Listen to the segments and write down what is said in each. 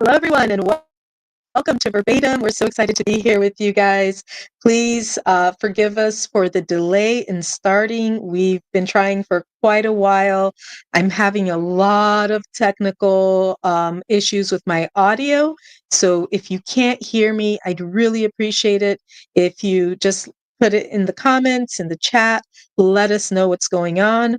Hello, everyone, and welcome to VerbatUm. We're so excited to be here with you guys. Please forgive us for the delay in starting. We've been trying for quite a while. I'm having a lot of technical issues with my audio. So if you can't hear me, I'd really appreciate it if you just put it in the comments, in the chat, let us know what's going on.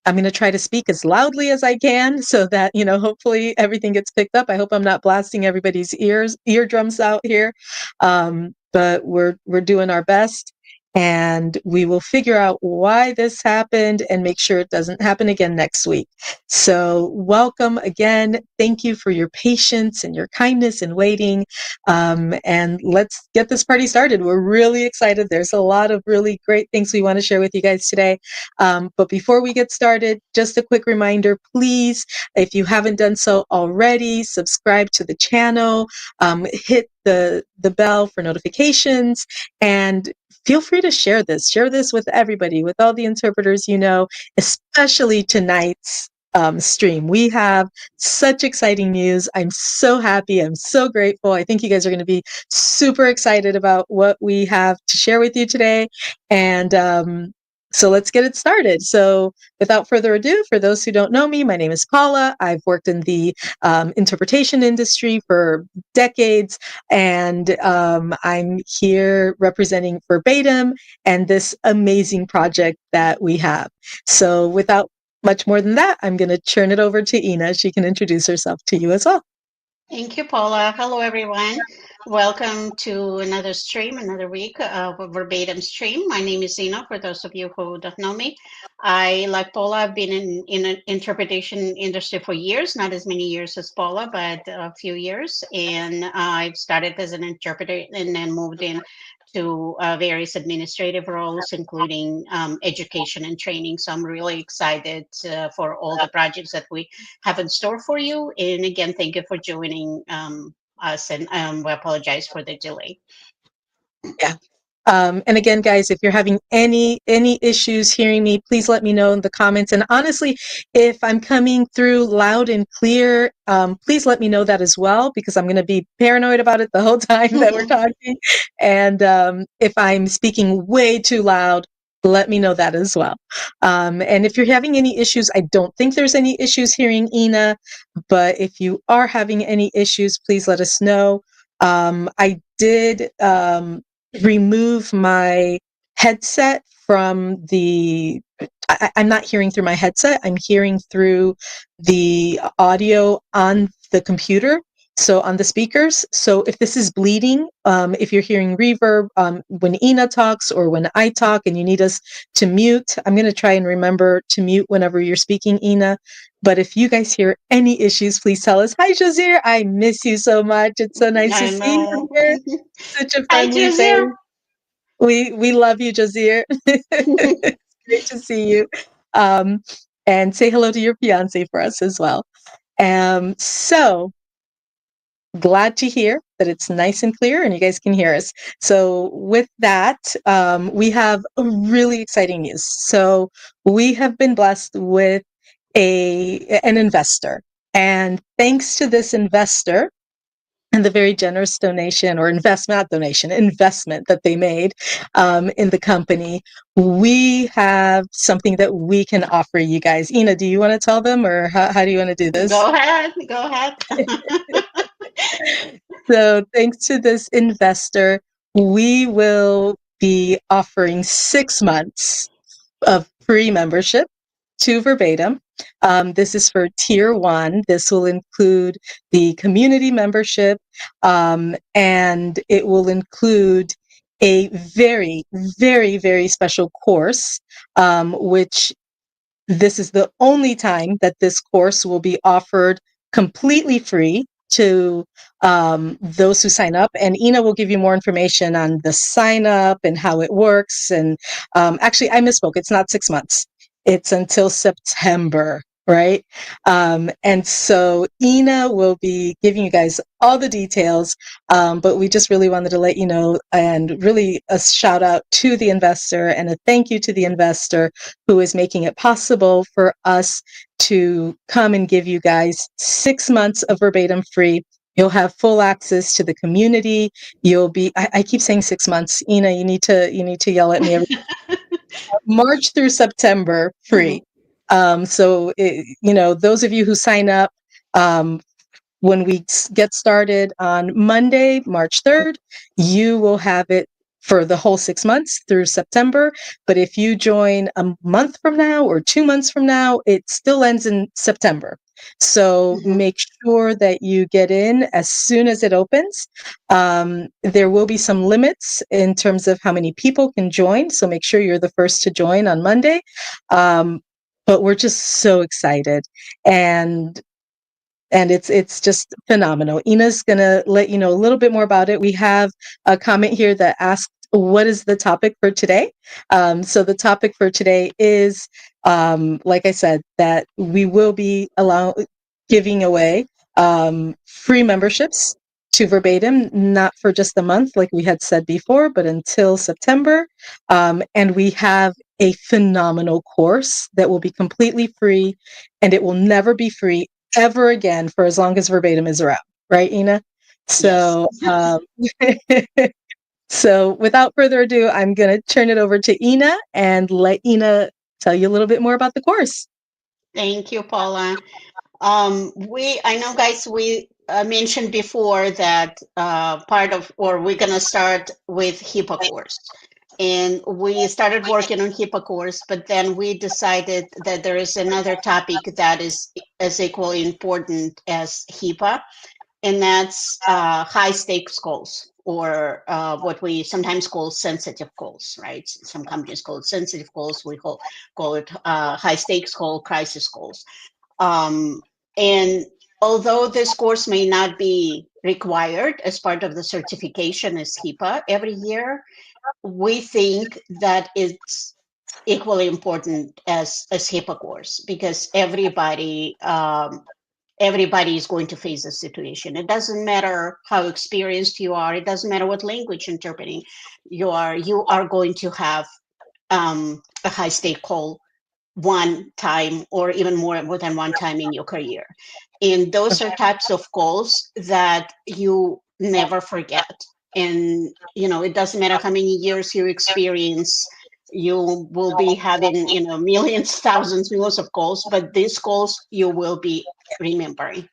I'm going to try to speak as loudly as I can so that, hopefully everything gets picked up. I hope I'm not blasting everybody's eardrums out here. But we're doing our best, and we will figure out why this happened and make sure it doesn't happen again next week. So welcome again. Thank you for your patience and your kindness in waiting. And let's get this party started. We're really excited. There's a lot of really great things we want to share with you guys today. But before we get started, just a quick reminder, please, if you haven't done so already, subscribe to the channel, hit the bell for notifications, and feel free to share this. Share this with everybody, with all the interpreters you know, especially tonight's stream. We have such exciting news. I'm so happy. I'm so grateful. I think you guys are going to be super excited about what we have to share with you today. And so let's get it started. So without further ado, for those who don't know me, my name is Paula. I've worked in the interpretation industry for decades, and I'm here representing VerbatUm and this amazing project that we have. So without much more than that, I'm going to turn it over to Ina. She can introduce herself to you as well. Thank you, Paula. Hello, everyone. Welcome to another stream, another week of a VerbatUm stream. My name is Zina, for those of you who don't know me. Like Paula, I've been in an interpretation industry for years, not as many years as Paula, but a few years. And I've started as an interpreter and then moved in to various administrative roles, including education and training. So I'm really excited for all the projects that we have in store for you. And again, thank you for joining us, and we apologize for the delay. Yeah. And again, guys, if you're having any issues hearing me, please let me know in the comments. And honestly, if I'm coming through loud and clear, please let me know that as well, because I'm going to be paranoid about it the whole time that we're talking. And if I'm speaking way too loud, let me know that as well. And if you're having any issues, I don't think there's any issues hearing Ina, but if you are having any issues, please let us know. I did remove my headset from I'm not hearing through my headset. I'm hearing through the audio on the computer, so on the speakers. So if this is bleeding, if you're hearing reverb when Ina talks or when I talk and you need us to mute, I'm going to try and remember to mute whenever you're speaking, Ina. But if you guys hear any issues, please tell us. Hi, Jazir. I miss you so much. It's so nice to I see know. you here. Such a Hi, friendly Jazir. face. We love you, Jazir. It's great to see you. And say hello to your fiance for us as well. So glad to hear that it's nice and clear and you guys can hear us. So with that, we have a really exciting news. So we have been blessed with an investor. And thanks to this investor, and the very generous donation or investment that they made in the company, we have something that we can offer you guys. Ina, do you want to tell them, or how do you want to do this? Go ahead. Go ahead. So thanks to this investor, we will be offering 6 months of free membership to VerbatUm. This is for tier 1. This will include the community membership, and it will include a very, very, very special course, which this is the only time that this course will be offered completely free to those who sign up. And Ina will give you more information on the sign up and how it works. And actually, I misspoke. It's not 6 months. It's until September, right? And so Ina will be giving you guys all the details, but we just really wanted to let you know, and really a shout out to the investor and a thank you to the investor who is making it possible for us to come and give you guys 6 months of verbatim free. You'll have full access to the community. You'll be, I keep saying 6 months. Ina, you need to yell at me. March through September Mhm. free. Those of you who sign up, um, when we get started on Monday, March 3rd, you will have it for the whole 6 months through September. But if you join a month from now or 2 months from now, it still ends in September. So Mhm. make sure that you get in as soon as it opens. There will be some limits in terms of how many people can join. So make sure you're the first to join on Monday. Um, but we're just so excited. And it's just phenomenal. Ina's gonna let you know a little bit more about it. We have a comment here that asked, "What is the topic for today?" So the topic for today is, like I said, that we will be giving away free memberships to Verbatim, not for just a month, like we had said before, but until September. And we have a phenomenal course that will be completely free, and it will never be free ever again for as long as Verbatim is around, right, Ina? Yes. So, so without further ado, I'm going to turn it over to Ina and let Ina tell you a little bit more about the course. Thank you, Paula. I know, guys, we mentioned before that or we're gonna start with HIPAA course. And we started working on HIPAA course, but then we decided that there is another topic that is as equally important as HIPAA, and that's high stakes calls, or what we sometimes call sensitive calls, right? Some companies call it sensitive calls. We call it high stakes call, crisis calls. Um, and although this course may not be required as part of the certification as HIPAA every year, we think that it's equally important as HIPAA course, because everybody is going to face this situation. It doesn't matter how experienced you are. It doesn't matter what language interpreting you are. You are going to have a high stake call one time, or even more than one time in your career. And those are types of calls that you never forget. And it doesn't matter how many years you experience, you will be having millions, thousands, millions of calls, but these calls you will be remembering.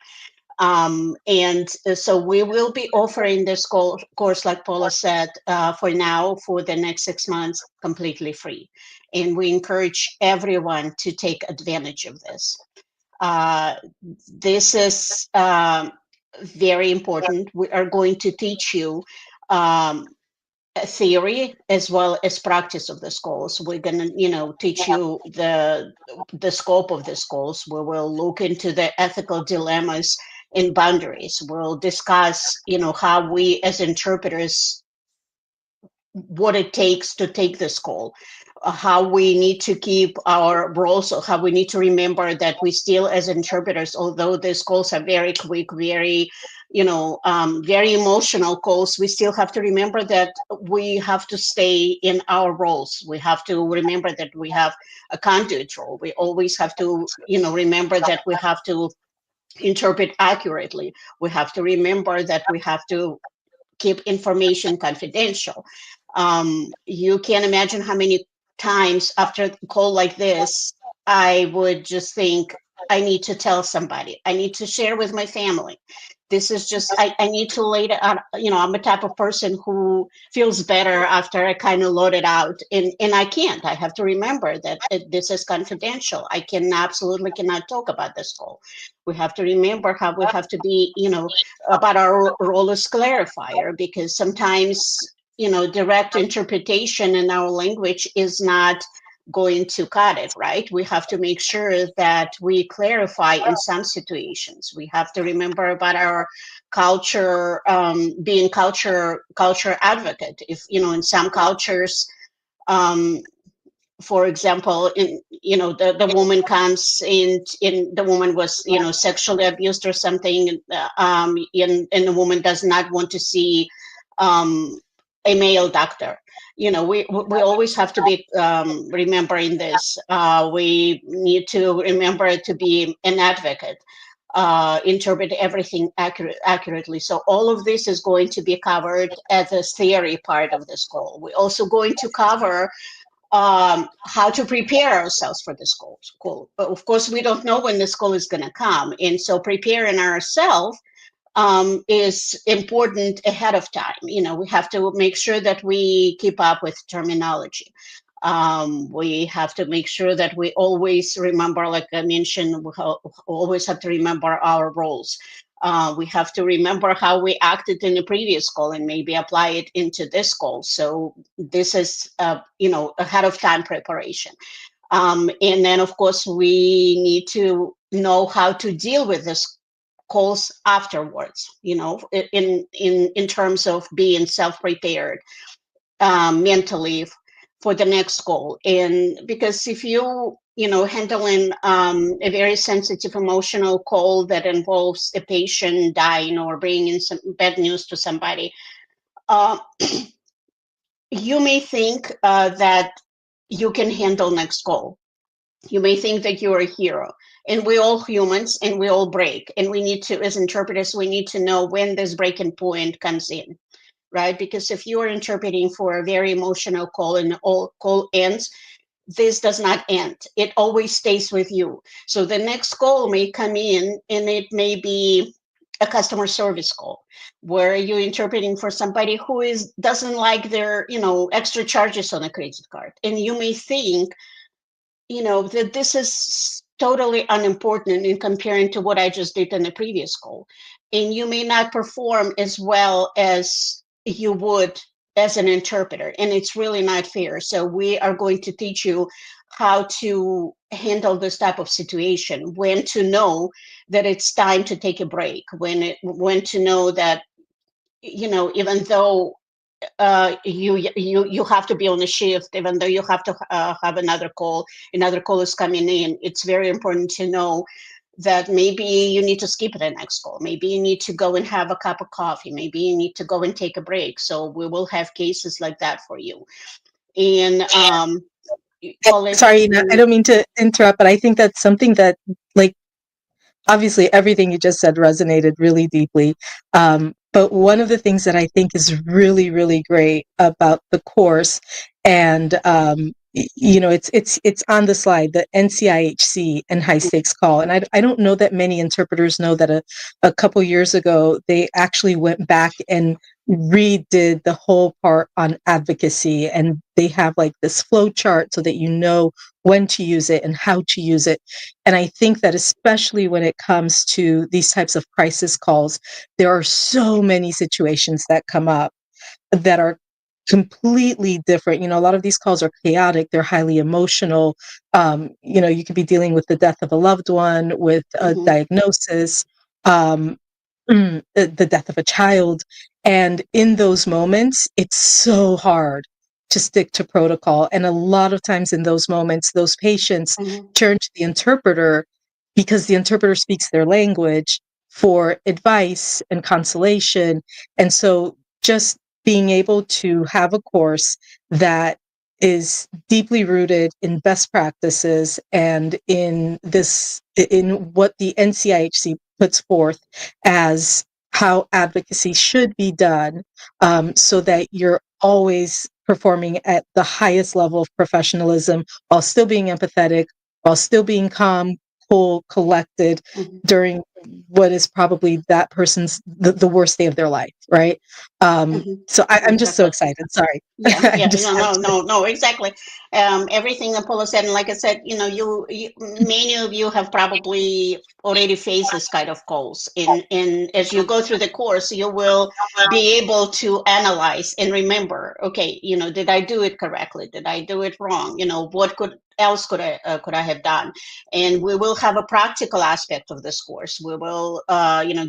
And so we will be offering this course, like Paula said, for now, for the next 6 months, completely free. And we encourage everyone to take advantage of this. Uh, this is very important. We are going to teach you theory as well as practice of the schools. We're going to teach you the scope of the schools. We will look into the ethical dilemmas and boundaries. We'll discuss how we as interpreters, what it takes to take this call, how we need to keep our roles, or how we need to remember that we still, as interpreters, although these calls are very quick, very, very emotional calls, we still have to remember that we have to stay in our roles. We have to remember that we have a conduit role. We always have to, remember that we have to interpret accurately. We have to remember that we have to keep information confidential. You can imagine how many times after a call like this, I would just think, I need to tell somebody, I need to share with my family. This is just, I need to lay it out. I'm a type of person who feels better after I kind of load it out. And I can't. I have to remember that this is confidential. I can absolutely cannot talk about this call. We have to remember how we have to be, about our role as clarifier, because sometimes direct interpretation in our language is not going to cut it, right? We have to make sure that we clarify in some situations. We have to remember about our culture, being culture advocate. If in some cultures, um, for example, the woman comes in the woman was sexually abused or something, and the woman does not want to see um, a male doctor. we always have to be remembering this. We need to remember to be an advocate, interpret everything accurately. So all of this is going to be covered at the theory part of this call. We're also going to cover how to prepare ourselves for this call. But of course, we don't know when this call is going to come, and so preparing ourselves is important ahead of time. We have to make sure that we keep up with terminology. We have to make sure that we always remember, like I mentioned, we always have to remember our roles. We have to remember how we acted in the previous call and maybe apply it into this call. So this is, ahead of time preparation. And then, of course, we need to know how to deal with this calls afterwards, in terms of being self-prepared mentally for the next call. And because if handling a very sensitive emotional call that involves a patient dying or bringing some bad news to somebody, uh, you may think that you can handle next call. You may think that you're a hero, and we're all humans and we all break. And we need to, as interpreters, we need to know when this breaking point comes in, right? Because if you are interpreting for a very emotional call and all call ends, this does not end. It always stays with you. So the next call may come in and it may be a customer service call where you're interpreting for somebody who doesn't like their, extra charges on a credit card. And you may think, that this is totally unimportant in comparing to what I just did in the previous call. And you may not perform as well as you would as an interpreter. And it's really not fair. So we are going to teach you how to handle this type of situation, when to know that it's time to take a break, when to know that, even though you have to be on a shift, even though you have to have another call is coming in. It's very important to know that maybe you need to skip the next call, maybe you need to go and have a cup of coffee, maybe you need to go and take a break. So we will have cases like that for you. And Paula, if Sorry, I you don't mean to interrupt, but I think that's something that, like, obviously everything you just said resonated really deeply. But one of the things that I think is really, really great about the course, and it's on the slide, the NCIHC and high stakes call. And I don't know that many interpreters know that a couple years ago they actually went back and redid the whole part on advocacy, and they have like this flow chart so that you know when to use it and how to use it. And I think that especially when it comes to these types of crisis calls, there are so many situations that come up that are completely different. A lot of these calls are chaotic, they're highly emotional. You could be dealing with the death of a loved one, with a Mhm, diagnosis, um, the death of a child. And in those moments, it's so hard to stick to protocol. And a lot of times in those moments, those patients mhm, turn to the interpreter because the interpreter speaks their language for advice and consolation. And so just being able to have a course that is deeply rooted in best practices and in what the NCIHC puts forth as how advocacy should be done, so that you're always performing at the highest level of professionalism while still being empathetic, while still being calm, cool, collected mhm, during what is probably that person's the worst day of their life, right? mhm. So I'm just so Exactly. excited. Sorry. Yeah, I yeah, just no, have no, to. no, no, exactly. Everything that Paula said, and like I said, many of you have probably already faced this kind of calls. And as you go through the course, you will be able to analyze and remember, okay, did I do it correctly? Did I do it wrong? What else could I have done? And we will have a practical aspect of this course. We will,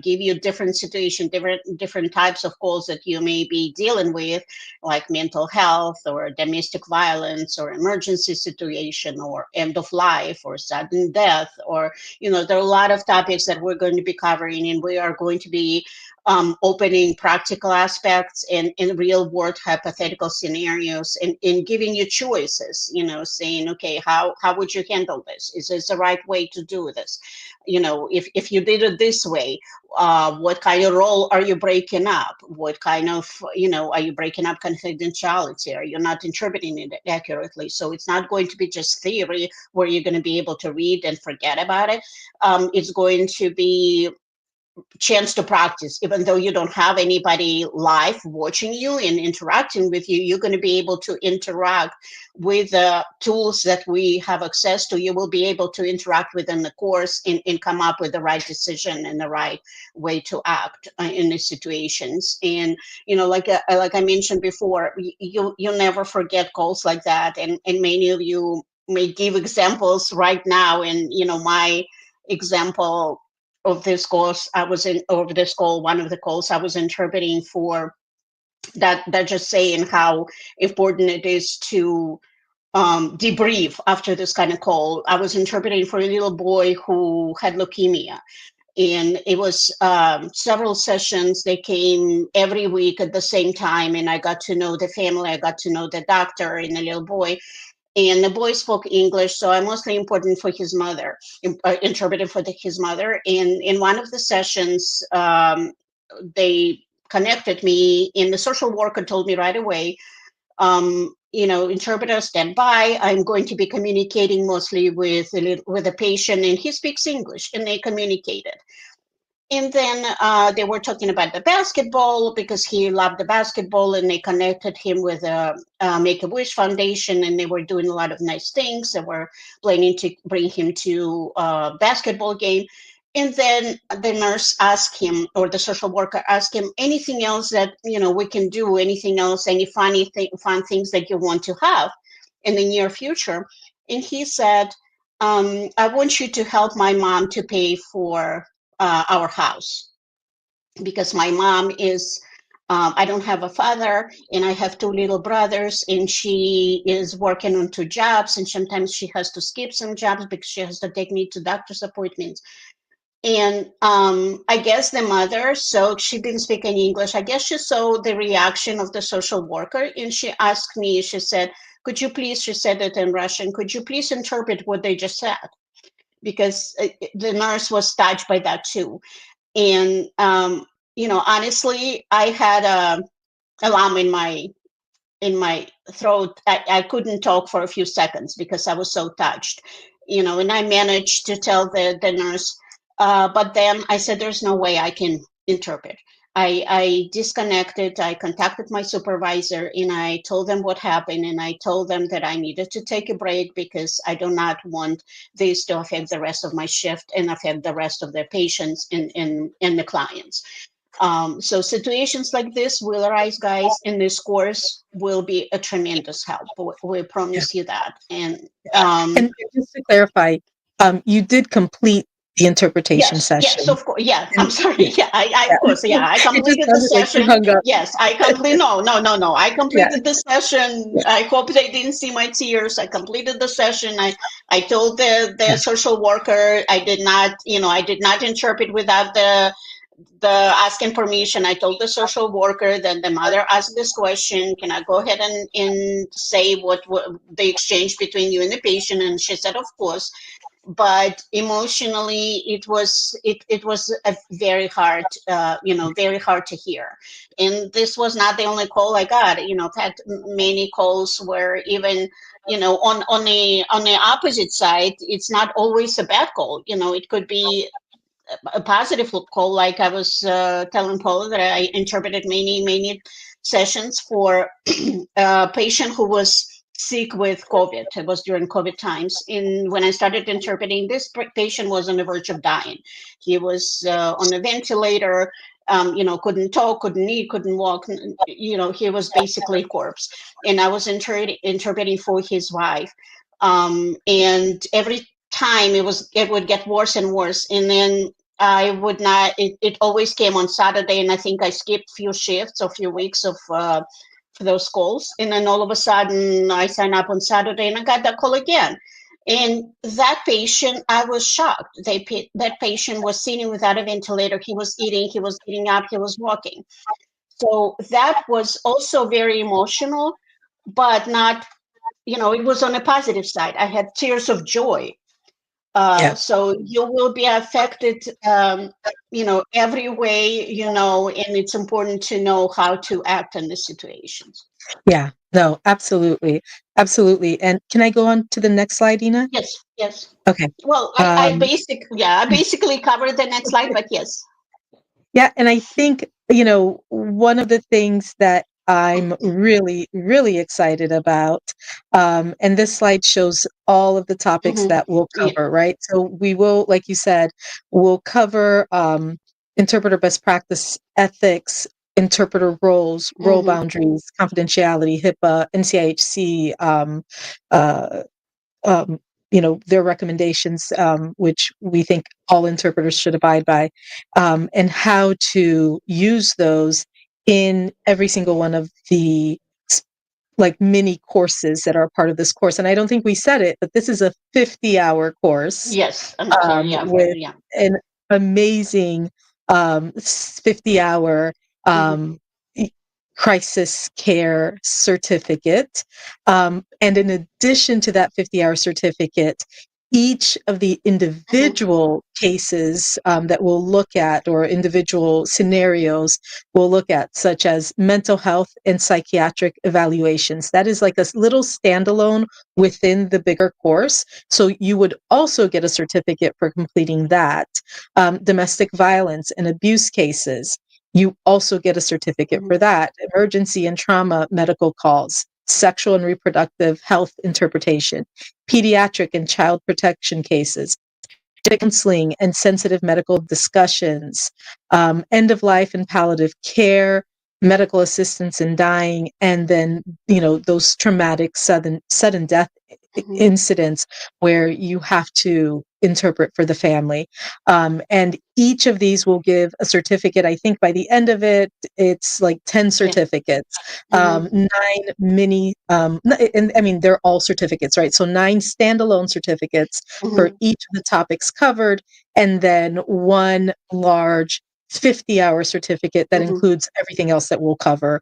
give you different situations, different types of calls that you may be dealing with, like mental health or domestic violence or emergency situation or end of life or sudden death, or there are a lot of topics that we're going to be covering, and we are going to be opening practical aspects and in real world hypothetical scenarios, and giving you choices, saying, okay, how would you handle this? Is this the right way to do this? If you did it this way, what kind of role are you breaking up? What kind of, are you breaking up confidentiality? Are you not interpreting it accurately? So it's not going to be just theory where you're going to be able to read and forget about it. It's going to be chance to practice. Even though you don't have anybody live watching you and interacting with you, you're going to be able to interact with the tools that we have access to. You will be able to interact within the course, and come up with the right decision and the right way to act in these situations. And like I mentioned before, you'll never forget calls like that. And many of you may give examples right now. And my example of this course I was in, over this call, one of the calls I was interpreting for, that just saying how important it is to debrief after this kind of call. I was interpreting for a little boy who had leukemia, and it was several sessions. They came every week at the same time, and I got to know the family, I got to know the doctor and the little boy. And the boy spoke English, so I mostly important for his mother, interpreted for his mother. And in one of the sessions, they connected me, and the social worker told me right away, interpreter stand by. I'm going to be communicating mostly with a patient, and he speaks English, and they communicated. And then they were talking about the basketball because he loved the basketball, and they connected him with a Make a Wish Foundation, and they were doing a lot of nice things. They were planning to bring him to a basketball game. And then the nurse asked him, or the social worker asked him, anything else that we can do, anything else, any fun things that you want to have in the near future. And he said, I want you to help my mom to pay for our house, because my mom is, I don't have a father, and I have two little brothers, and she is working on two jobs, and sometimes she has to skip some jobs because she has to take me to doctor's appointments. And I guess the mother, so she didn't speak any English. I guess she saw the reaction of the social worker, and she asked me, she said, could you please, she said it in Russian, could you please interpret what they just said? Because the nurse was touched by that too. And honestly, I had a lump in my throat. I couldn't talk for a few seconds because I was so touched, and I managed to tell the nurse, but then I said, there's no way I can interpret. I disconnected. I contacted my supervisor, and I told them what happened, and I told them that I needed to take a break because I do not want this to affect the rest of my shift and affect the rest of their patients and the clients. So situations like this will arise, guys, and this course will be a tremendous help. We Yeah. promise you that. And Yeah. And just to clarify, you did complete the interpretation yes, session. of course. Yeah, I'm And sorry. yeah, Yeah, I yeah. of course. Yeah, I It just completed the sounded like you session. hung up. Yes, I complete. No, no, no, no. I Yeah, completed the session. yeah, I hope they didn't see my tears. I completed the session. I told the yeah, social worker I did not, I did not interpret without the asking permission. I told the social worker that the mother asked this question, can I go ahead and say what the exchange between you and the patient? And she said, of course. But emotionally, it was a very hard, very hard to hear. And this was not the only call I got. I've had many calls where even, on the opposite side, it's not always a bad call. It could be a positive call, like I was telling Paula that I interpreted many sessions for a patient who was sick with COVID. It was during COVID times. And when I started interpreting, this patient was on the verge of dying. He was on a ventilator, couldn't talk, couldn't eat, couldn't walk. He was basically a corpse. And I was interpreting for his wife. And every time it would get worse and worse. And then I would not, it always came on Saturday, and I think I skipped few shifts or few weeks of for those calls. And then all of a sudden I signed up on Saturday and I got that call again. And that patient, I was shocked. That patient was sitting without a ventilator. He was eating, he was getting up, he was walking. So that was also very emotional, but not, it was on a positive side. I had tears of joy. Yeah. So you will be affected, every way, and it's important to know how to act in the situations. Yeah. No, absolutely. Absolutely. And can I go on to the next slide, Ina? Yes, yes. Okay. Well, Um, I basically covered the next slide, but yes. Yeah, and I think, one of the things that I'm really, really excited about, and this slide shows all of the topics Hmm. that we'll Yeah. cover, right? So we will, like you said, we'll cover interpreter best practice ethics, interpreter roles, role Hmm. boundaries, confidentiality, HIPAA, NCIHC, uh, um, their recommendations, which we think all interpreters should abide by, and how to use those in every single one of the like mini courses that are part of this course. And I don't think we said it, but this is a 50-hour course Yes, I'm sorry. Yeah, with yeah. an amazing 50-hour Hmm. e- crisis care certificate. And in addition to that 50-hour certificate, each of the Hmm. individual cases that we'll look at, or individual scenarios we'll look at, such as mental health and psychiatric evaluations. That is like a little standalone within the bigger course. So you would also get a certificate for completing that. Domestic violence and abuse cases, you also get a certificate Hmm. for that. Emergency and trauma medical calls, sexual and reproductive health interpretation, pediatric and child protection cases, counseling and sensitive medical discussions, end of life and palliative care, medical assistance in dying, and then those traumatic sudden death Hmm. incidents where you have to interpret for the family. And each of these will give a certificate. I think by the end of it, it's like 10 Yeah. certificates, Hmm. 9 mini, and I mean, they're all certificates, right? So 9 standalone certificates for Hmm. each of the topics covered, and then one large 50-hour certificate that Hmm. includes everything else that we'll cover,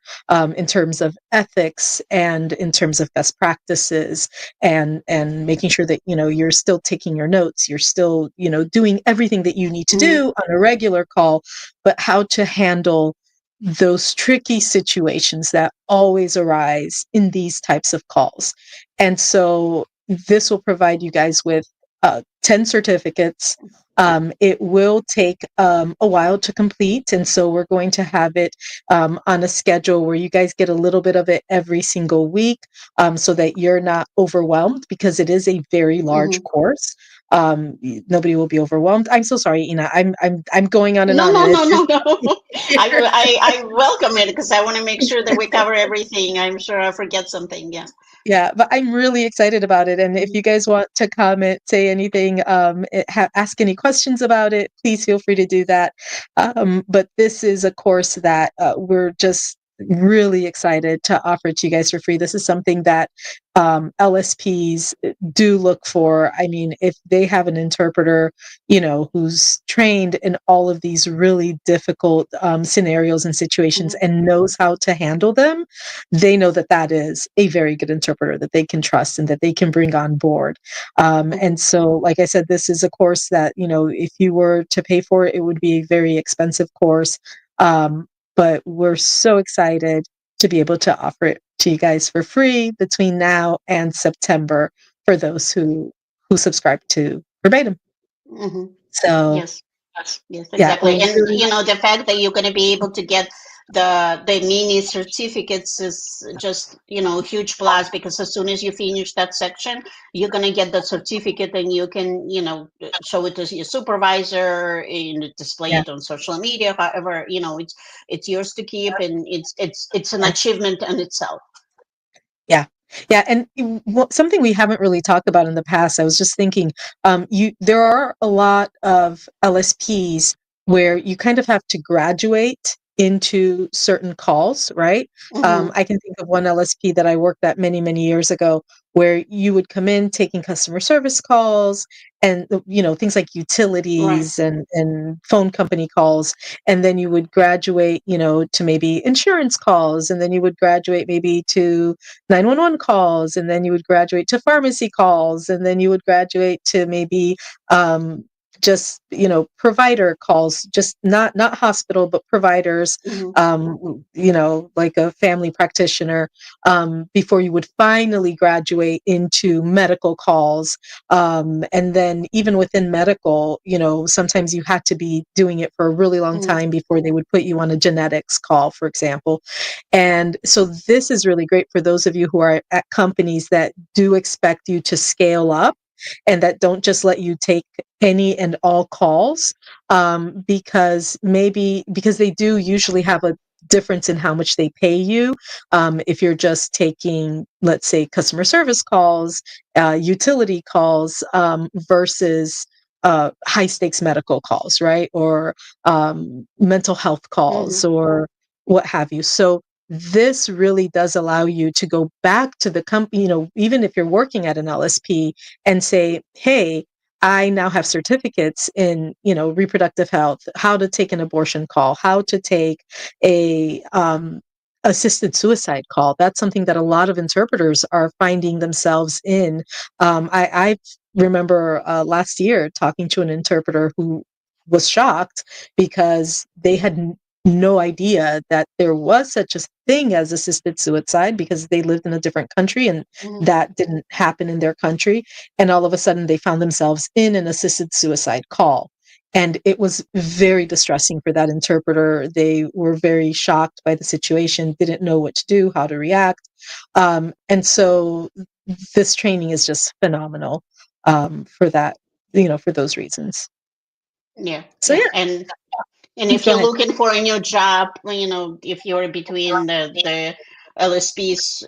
in terms of ethics and in terms of best practices, and making sure that you're still taking your notes, you're still doing everything that you need to Hmm. do on a regular call, but how to handle those tricky situations that always arise in these types of calls. And so this will provide you guys with 10 certificates. It will take a while to complete. And so we're going to have it on a schedule where you guys get a little bit of it every single week, so that you're not overwhelmed, because it is a very large Hmm. course. Nobody will be overwhelmed. I'm so sorry, Ina. I'm going on and No, on, no, and no, it's no, just no. I welcome it because I want to make sure that we cover everything. I'm sure I forget something. Yeah. yeah, but I'm really excited about it. And if Hmm. you guys want to comment, say anything, ask any questions about it, please feel free to do that. But this is a course that we're just really excited to offer to you guys for free. This is something that LSPs do look for. I mean, if they have an interpreter, who's trained in all of these really difficult scenarios and situations Hmm. and knows how to handle them, they know that that is a very good interpreter that they can trust and that they can bring on board. Hmm. And so, like I said, this is a course that, if you were to pay for it, it would be a very expensive course. Um, but we're so excited to be able to offer it to you guys for free between now and September for those who subscribe to Verbatim. Hmm. So, Yes. Yes, yeah, exactly. we're And really the fact that you're going to be able to get the mini certificates is just, huge plus because as soon as you finish that section, you're going to get the certificate and you can, show it to your supervisor and display yeah, it on social media. However, it's yours to keep and it's an yeah. achievement in itself. Yeah. Yeah, and something we haven't really talked about in the past, I was just thinking, there are a lot of LSPs where you kind of have to graduate into certain calls, right? Mm-hmm. I can think of one LSP that I worked at many, many years ago where you would come in taking customer service calls and things like Right. utilities and phone company calls, and then you would graduate to maybe insurance calls, and then you would graduate maybe to 911 calls, and then you would graduate to pharmacy calls, and then you would graduate to maybe um, just provider calls, just not hospital but providers, Mm-hmm. like a family practitioner, before you would finally graduate into medical calls. And then even within medical, sometimes you had to be doing it for a really long Mm-hmm. time before they would put you on a genetics call, for example. And so this is really great for those of you who are at companies that do expect you to scale up and that don't just let you take any and all calls, because they do usually have a difference in how much they pay you, if you're just taking, let's say, customer service calls, utility calls, versus high stakes medical calls, right? Or mental health Mm-hmm. calls or what have you. So this really does allow you to go back to the company, even if you're working at an LSP, and say, hey, I now have certificates in, reproductive health, how to take an abortion call, how to take a assisted suicide call. That's something that a lot of interpreters are finding themselves in. I remember last year talking to an interpreter who was shocked because they had no idea that there was such a thing as assisted suicide, because they lived in a different country and Mm-hmm. that didn't happen in their country. And all of a sudden they found themselves in an assisted suicide call. And it was very distressing for that interpreter. They were very shocked by the situation, didn't know what to do, how to react. And so this training is just phenomenal, for that, for those reasons. Yeah. So Yeah. yeah, And if go you're ahead. looking for a new job, if you're between the LSPs,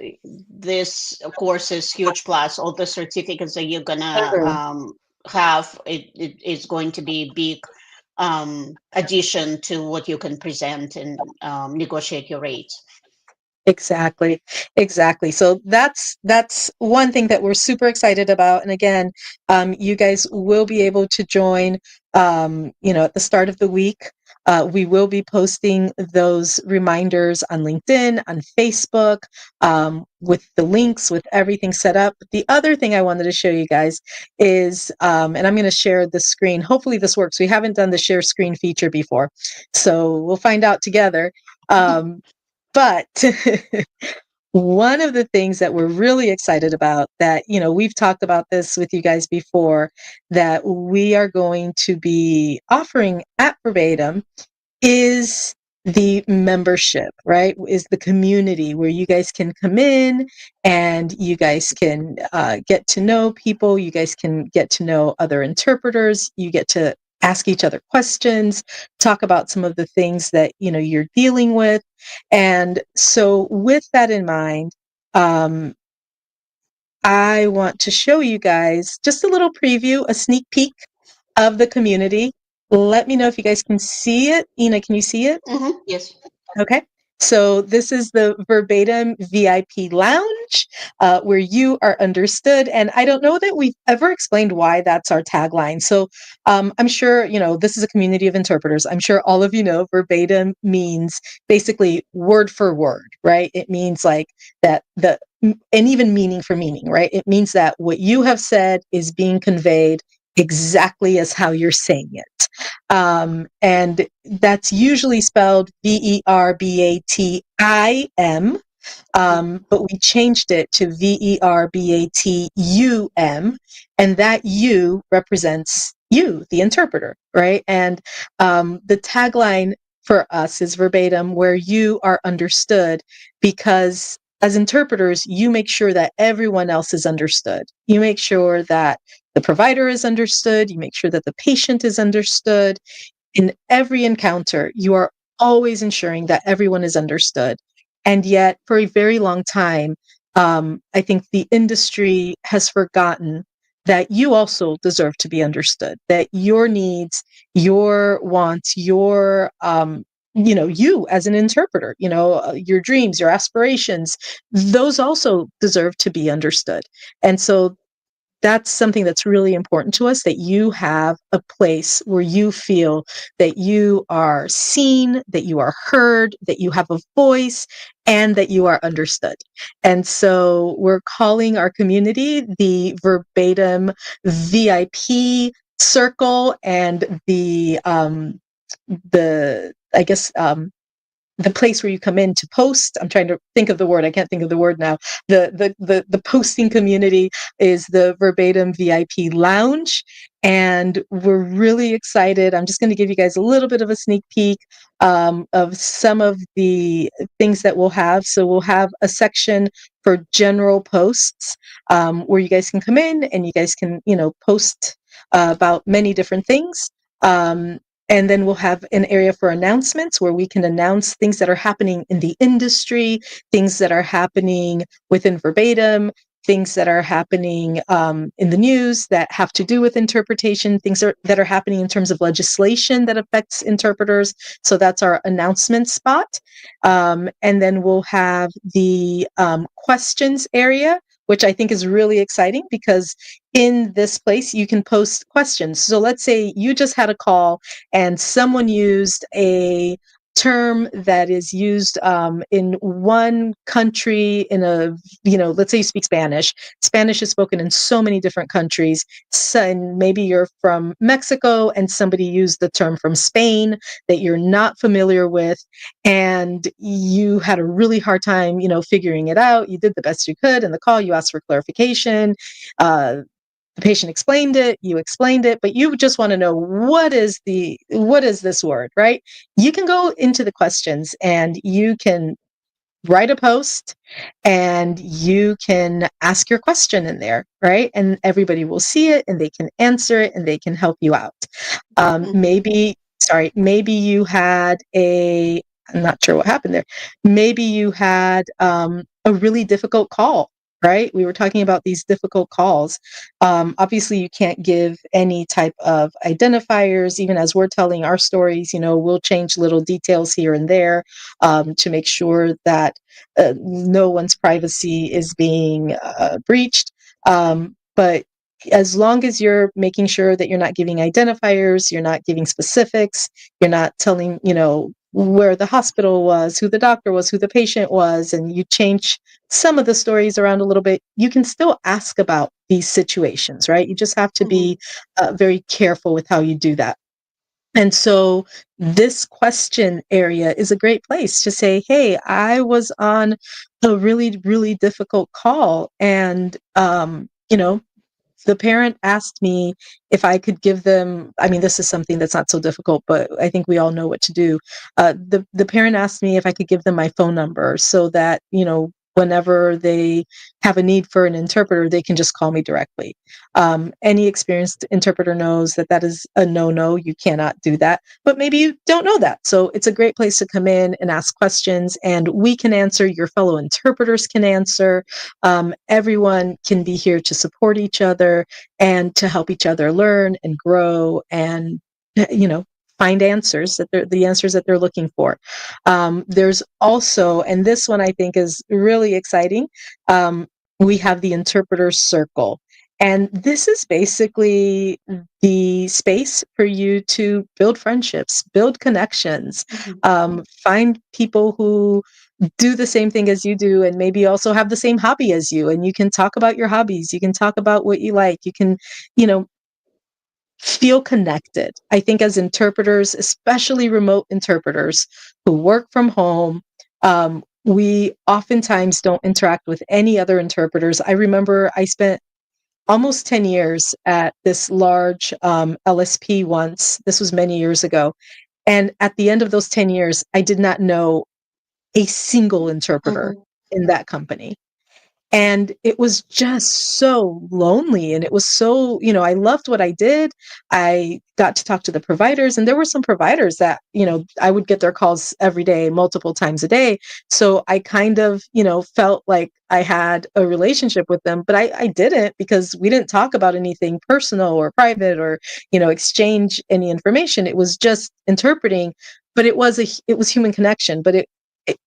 this course is huge plus. All the certificates that you're gonna Sure. have, it is going to be big addition to what you can present and negotiate your rates. Exactly. Exactly. So that's one thing that we're super excited about. And again, you guys will be able to join, at the start of the week. We will be posting those reminders on LinkedIn, on Facebook, with the links, with everything set up. The other thing I wanted to show you guys is, and I'm going to share the screen. Hopefully this works. We haven't done the share screen feature before, so we'll find out together. But one of the things that we're really excited about, that, we've talked about this with you guys before, that we are going to be offering at Verbatim is the membership, right? Is the community where you guys can come in and you guys can get to know people. You guys can get to know other interpreters. You get to ask each other questions, talk about some of the things that, you're dealing with. And so with that in mind, um, I want to show you guys just a little preview, a sneak peek of the community. Let me know if you guys can see it. Ina, can you see it? Yes. Okay. So this is the Verbatim VIP Lounge, where you are understood. And I don't know that we've ever explained why that's our tagline. So I'm sure, this is a community of interpreters. I'm sure all of you know verbatim means basically word for word, right? It means like that and even meaning for meaning, right? It means that what you have said is being conveyed exactly as how you're saying it. And that's usually spelled Verbatim, but we changed it to Verbatum, and that U represents you, the interpreter, right? And the tagline for us is verbatim, where you are understood, because as interpreters, you make sure that everyone else is understood. You make sure that the provider is understood. You make sure that the patient is understood. In every encounter, you are always ensuring that everyone is understood. And yet, for a very long time, I think the industry has forgotten that you also deserve to be understood, that your needs, your wants, your you as an interpreter, your dreams, your aspirations, those also deserve to be understood. And so that's something that's really important to us, that you have a place where you feel that you are seen, that you are heard, that you have a voice, and that you are understood. And so we're calling our community the Verbatim VIP circle, and the I guess the place where you come in to post. I'm trying to think of the word. I can't think of the word now. The posting community is the Verbatim VIP Lounge, and we're really excited. I'm just going to give you guys a little bit of a sneak peek of some of the things that we'll have. So we'll have a section for general posts where you guys can come in and you guys can post about many different things. And then we'll have an area for announcements where we can announce things that are happening in the industry, things that are happening within Verbatim, things that are happening in the news that have to do with interpretation, that are happening in terms of legislation that affects interpreters. So that's our announcement spot. And then we'll have the questions area, which I think is really exciting because in this place you can post questions. So let's say you just had a call and someone used a term that is used in one country let's say you speak Spanish. Spanish is spoken in so many different countries. So, and maybe you're from Mexico and somebody used the term from Spain that you're not familiar with, and you had a really hard time, figuring it out. You did the best you could in the call. You asked for clarification. The patient explained it, you explained it, but you just want to know what is this word, right? You can go into the questions and you can write a post and you can ask your question in there, right? And everybody will see it and they can answer it and they can help you out. Maybe you had I'm not sure what happened there. Maybe you had a really difficult call, right? We were talking about these difficult calls. Obviously, you can't give any type of identifiers, even as we're telling our stories. We'll change little details here and there to make sure that no one's privacy is being breached. But as long as you're making sure that you're not giving identifiers, you're not giving specifics, you're not telling, where the hospital was, who the doctor was, who the patient was, and you change some of the stories around a little bit, you can still ask about these situations, right? You just have to be very careful with how you do that. And so this question area is a great place to say, hey, I was on a really, really difficult call. And, the parent asked me if I could give them, I mean, this is something that's not so difficult, but I think we all know what to do. The parent asked me if I could give them my phone number so that, whenever they have a need for an interpreter, they can just call me directly. Any experienced interpreter knows that that is a no-no. You cannot do that, but maybe you don't know that. So it's a great place to come in and ask questions, and we can answer, your fellow interpreters can answer. Everyone can be here to support each other and to help each other learn and grow and, find answers the answers that they're looking for. There's also, and this one I think is really exciting, we have the interpreter circle. And this is basically the space for you to build friendships, build connections, find people who do the same thing as you do and maybe also have the same hobby as you. And you can talk about your hobbies. You can talk about what you like. You can, feel connected. I think as interpreters, especially remote interpreters who work from home, we oftentimes don't interact with any other interpreters. I remember I spent almost 10 years at this large LSP once. This was many years ago. And at the end of those 10 years, I did not know a single interpreter in that company. And it was just so lonely. And it was so, I loved what I did. I got to talk to the providers, and there were some providers that, I would get their calls every day, multiple times a day. So I kind of, felt like I had a relationship with them, but I didn't, because we didn't talk about anything personal or private or, exchange any information. It was just interpreting. but it was human connection, but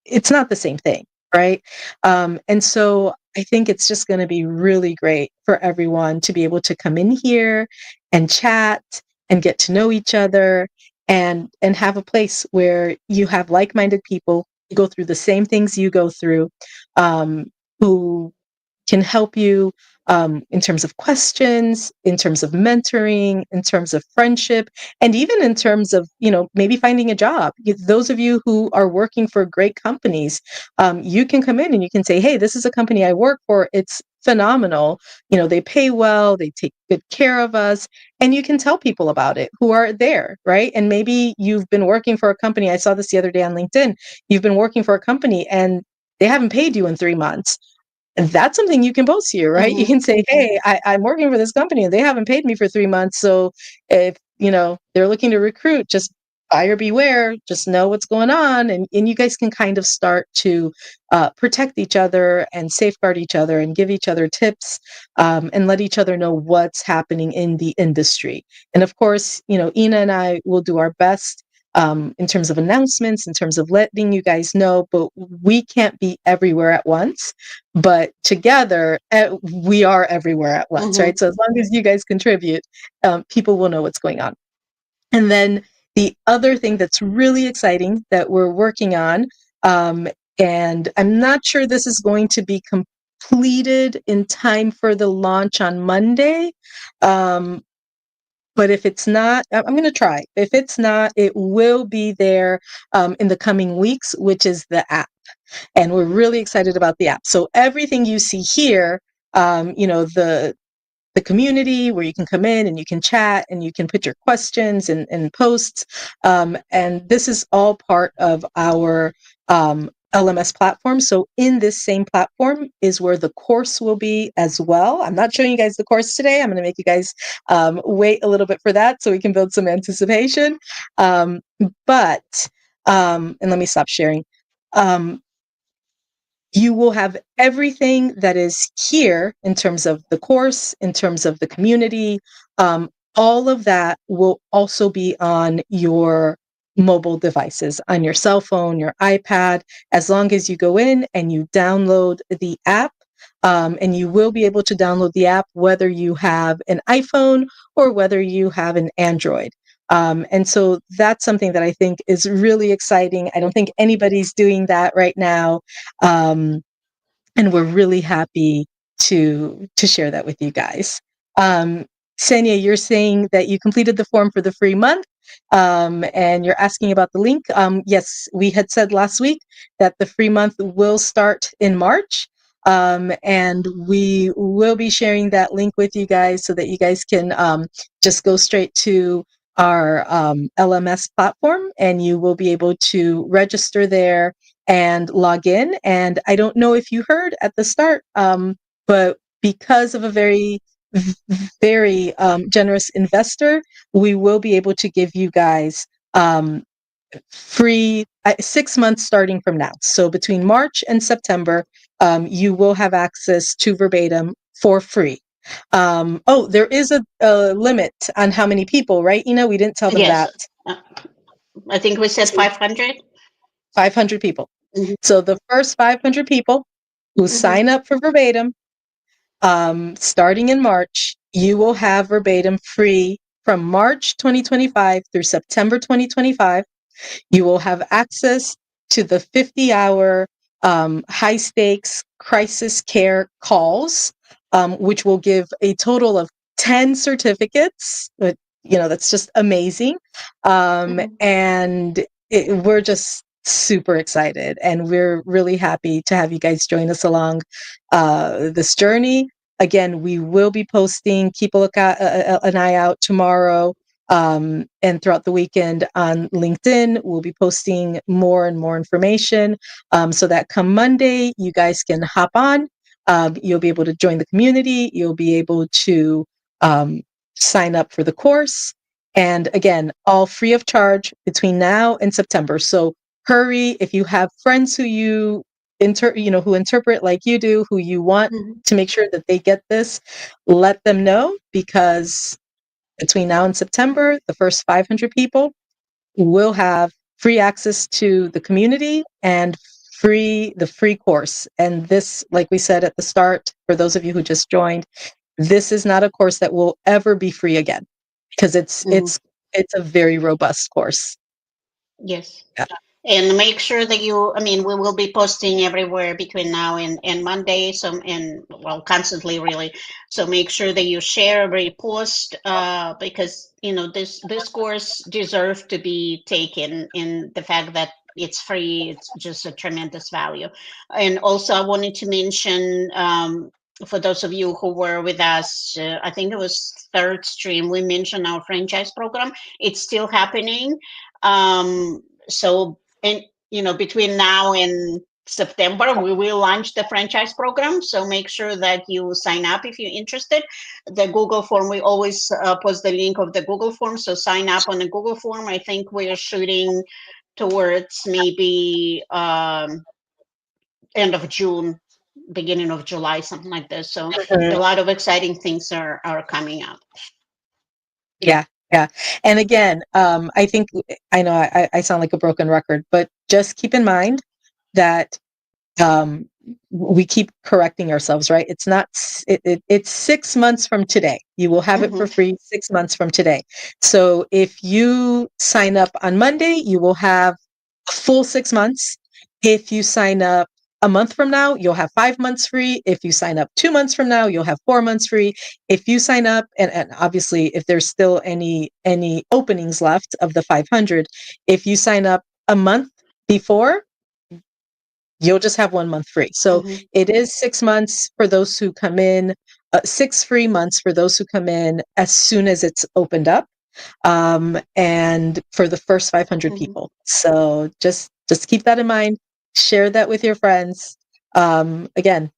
it's not the same thing, right? And so I think it's just going to be really great for everyone to be able to come in here and chat and get to know each other and have a place where you have like-minded people who go through the same things you go through, who can help you in terms of questions, in terms of mentoring, in terms of friendship, and even in terms of, maybe finding a job. Those of you who are working for great companies, you can come in and you can say, hey, this is a company I work for. It's phenomenal. They pay well, they take good care of us. And you can tell people about it who are there, right? And maybe you've been working for a company. I saw this the other day on LinkedIn. You've been working for a company and they haven't paid you in 3 months. And that's something you can boast here, right? You Mm-hmm. can say, hey, I'm working for this company and they haven't paid me for 3 months. So if, they're looking to recruit, just buyer beware, just know what's going on. And you guys can kind of start to protect each other and safeguard each other and give each other tips, and let each other know what's happening in the industry. And of course, Ina and I will do our best in terms of announcements, in terms of letting you guys know, but we can't be everywhere at once. But together, we are everywhere at once, Mm-hmm. right? So as long as you guys contribute, people will know what's going on. And then the other thing that's really exciting that we're working on, um, and I'm not sure this is going to be completed in time for the launch on Monday. Um, but if it's not, I'm going to try. If it's not, it will be there in the coming weeks, which is the app. And we're really excited about the app. So everything you see here, the community where you can come in and you can chat and you can put your questions and posts. And this is all part of our LMS platform. So in this same platform is where the course will be as well. I'm not showing you guys the course today. I'm going to make you guys wait a little bit for that so we can build some anticipation. But and let me stop sharing. Um, you will have everything that is here in terms of the course, in terms of the community. All of that will also be on your mobile devices, on your cell phone, your iPad, as long as you go in and you download the app. And you will be able to download the app whether you have an iPhone or whether you have an Android. And so that's something that I think is really exciting. I don't think anybody's doing that right now. Um, and we're really happy to share that with you guys. Um, Senya, you're saying that you completed the form for the free month, and you're asking about the link. Yes, we had said last week that the free month will start in March. And we will be sharing that link with you guys so that you guys can just go straight to our LMS platform and you will be able to register there and log in. And I don't know if you heard at the start, but because of a very generous investor, we will be able to give you guys free 6 months starting from now. So between March and September, you will have access to VerbatUm for free. Oh, there is a limit on how many people, right? We didn't tell them Yes. that. Uh, I think we said So 500. 500 people. Mm-hmm. So the first 500 people who Mm-hmm. sign up for VerbatUm, starting in March, you will have VerbatUm free from March 2025 through September 2025. You will have access to the 50-hour high stakes crisis care calls, which will give a total of 10 certificates. But, that's just amazing. Mm-hmm. And we're just super excited. And we're really happy to have you guys join us along this journey. Again, we will be posting, keep a lookout, an eye out tomorrow and throughout the weekend on LinkedIn. We'll be posting more and more information so that come Monday, you guys can hop on. You'll be able to join the community. You'll be able to um, sign up for the course. And again, all free of charge between now and September. So hurry if you have friends who interpret like you do, who you want Mm-hmm. to make sure that they get this, let them know because between now and September, the first 500 people will have free access to the community and the free course. And this, like we said at the start, for those of you who just joined, this is not a course that will ever be free again because Hmm. it's a very robust course. Yes. Yeah. And make sure that I mean, we will be posting everywhere between now and Monday, well, constantly really. So make sure that you share every post, because, this course deserves to be taken, in the fact that it's free, it's just a tremendous value. And also, I wanted to mention, for those of you who were with us, I think it was third stream, we mentioned our franchise program. It's still happening. So, and between now and September, we will launch the franchise program. So make sure that you sign up if you're interested. The Google form, we always post the link of the Google form. So sign up on the Google form. I think we're shooting towards maybe end of June, beginning of July, something like this. So a Mhm. lot of exciting things are coming up. Yeah, yeah. And again, I think I know I sound like a broken record, but just keep in mind that um, we keep correcting ourselves, right? It's not, it's 6 months from today. You will have it Hmm. for free 6 months from today. So if you sign up on Monday, you will have a full 6 months. If you sign up a month from now, you'll have 5 months free. If you sign up 2 months from now, you'll have 4 months free. If you sign up, and obviously if there's still any openings left of the 500, if you sign up a month before, you'll just have 1 month free. So Hmm. it is 6 months for those who come in, 6 free months for those who come in as soon as it's opened up, and for the first 500 Hmm. people. So just keep that in mind. Share that with your friends. Again,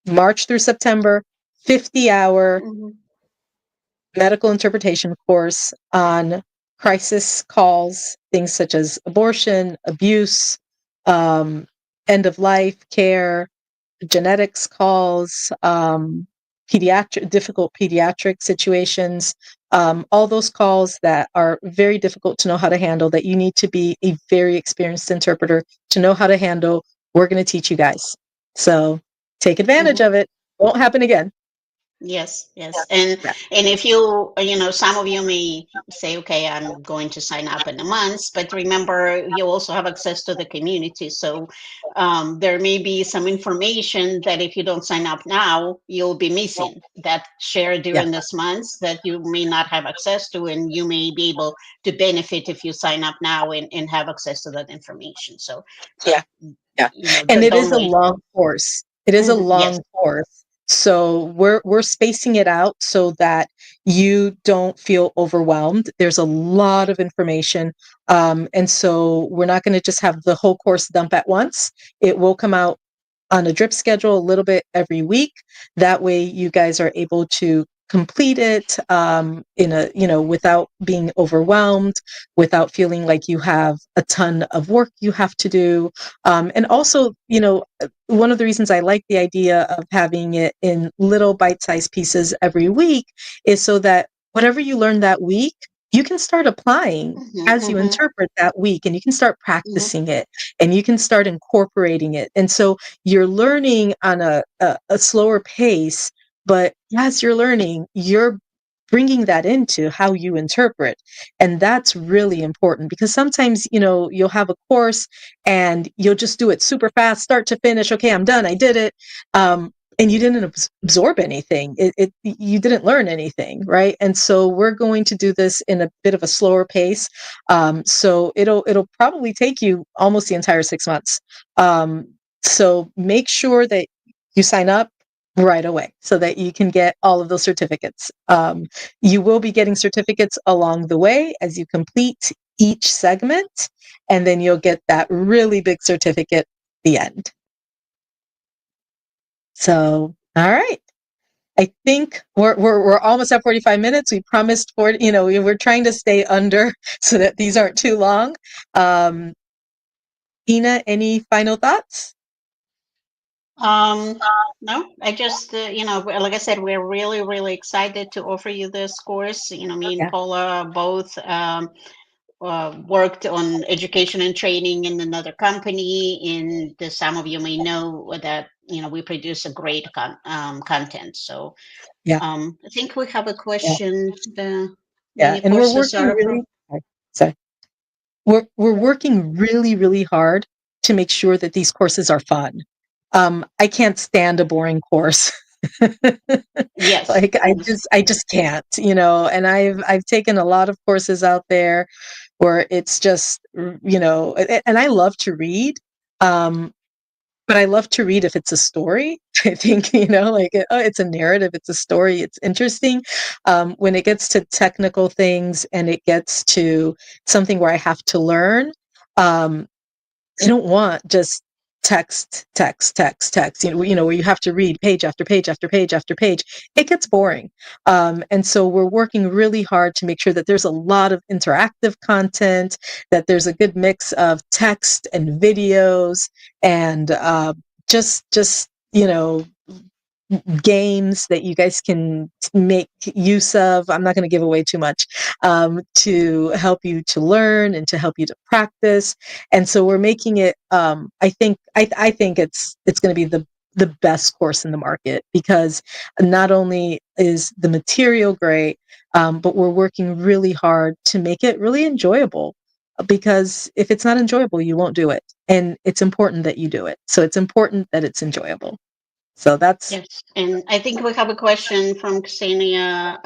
March through September, 50-hour Hmm. medical interpretation course on crisis calls, things such as abortion, abuse, um, end of life care, genetics calls, difficult pediatric situations, all those calls that are very difficult to know how to handle, that you need to be a very experienced interpreter to know how to handle. We're going to teach you guys. So take advantage Hmm. of it. Won't happen again. Yes, yes. And if some of you may say, okay, I'm going to sign up in a month, but remember, you also have access to the community. So there may be some information that if you don't sign up now, you'll be missing, that share Yeah. during this month that you may not have access to, and you may be able to benefit if you sign up now and have access to that information. So, Yeah. Yeah. And it is don't a wait. long course. It is a Mhm. Yes. long course. So we're spacing it out so that you don't feel overwhelmed. There's a lot of information. And so we're not going to just have the whole course dump at once. It will come out on a drip schedule a little bit every week. That way you guys are able to complete it in a, without being overwhelmed, without feeling like you have a ton of work you have to do. And also, one of the reasons I like the idea of having it in little bite-sized pieces every week is so that whatever you learn that week, you can start applying Hmm. as you Hmm. interpret that week, and you can start Hmm. practicing it, and you can start incorporating it. And so you're learning on a slower pace, but as you're learning, you're bringing that into how you interpret. And that's really important because sometimes, you'll have a course and you'll just do it super fast, start to finish. Okay, I'm done. I did it. And you didn't absorb anything. You didn't learn anything, right? And so we're going to do this in a bit of a slower pace. So it'll probably take you almost the entire 6 months. So make sure that you sign up right away so that you can get all of those certificates. You will be getting certificates along the way as you complete each segment, and then you'll get that really big certificate at the end. So, all right. I think we're almost at 45 minutes. We promised 40, we're trying to stay under so that these aren't too long. Um, Ina, any final thoughts? Um, no, I just, like I said, we're really, really excited to offer you this course. Me and Yeah. Paula both. worked on education and training in another company, and some of you may know that we produce a great content. So Yeah, I think we have a yeah, question. yeah, Many and we're courses working are really sorry. We're working really, really hard to make sure that these courses are fun. I can't stand a boring course. yes, Like, I just can't, and I've taken a lot of courses out there where it's just, and I love to read, um, but I love to read if it's a story. I think, like, oh, it's a narrative, it's a story, it's interesting. When it gets to technical things and it gets to something where I have to learn, um, I don't want just text, text, text, text, where you have to read page after page after page after page. It gets boring. And so we're working really hard to make sure that there's a lot of interactive content, that there's a good mix of text and videos and just, games that you guys can make use of. I'm not going to give away too much, to help you to learn and to help you to practice. And so we're making it. I think it's going to be the best course in the market because not only is the material great, but we're working really hard to make it really enjoyable. Because if it's not enjoyable, you won't do it, and it's important that you do it. So it's important that it's enjoyable. So that's yes. And I think we have a question from Ksenia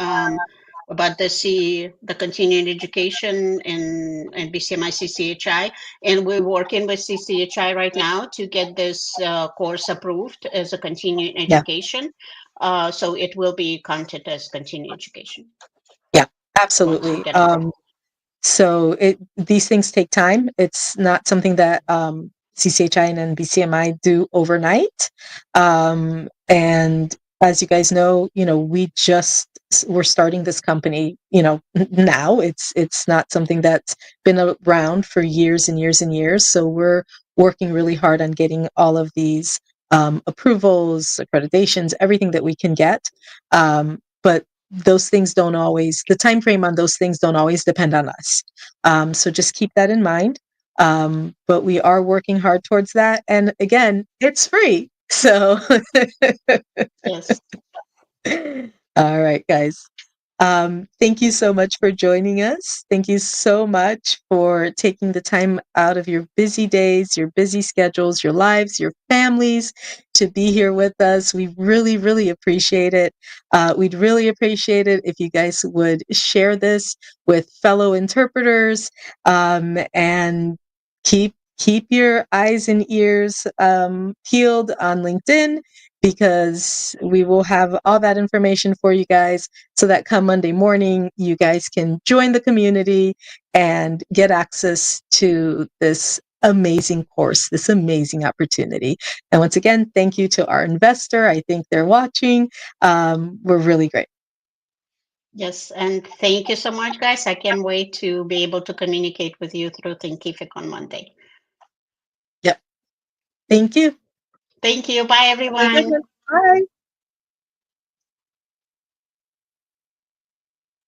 about the continuing education and BCMI CCHI. And we're working with CCHI right now to get this course approved as a continuing yeah. education. So it will be counted as continuing education Yeah, once we absolutely. get approved. So these things take time. It's not something that CCHI and BCMI do overnight. And as you guys know, we're starting this company. Now it's not something that's been around for years and years and years. So we're working really hard on getting all of these approvals, accreditations, everything that we can get. But those things don't always the time frame on those things don't always depend on us, so just keep that in mind, but we are working hard towards that, and again, it's free, so Yes. all right, guys. Thank you so much for joining us. Thank you so much for taking the time out of your busy days, your busy schedules, your lives, your families to be here with us. We really, really appreciate it. We'd really appreciate it if you guys would share this with fellow interpreters, and keep your eyes and ears peeled on LinkedIn, because we will have all that information for you guys so that come Monday morning, you guys can join the community and get access to this amazing course, this amazing opportunity. And once again, thank you to our investor. I think they're watching. We're really great. Yes. And thank you so much, guys. I can't wait to be able to communicate with you through Thinkific on Monday. Yep. Thank you. Thank you. Bye, Have a good everyone. one. Bye.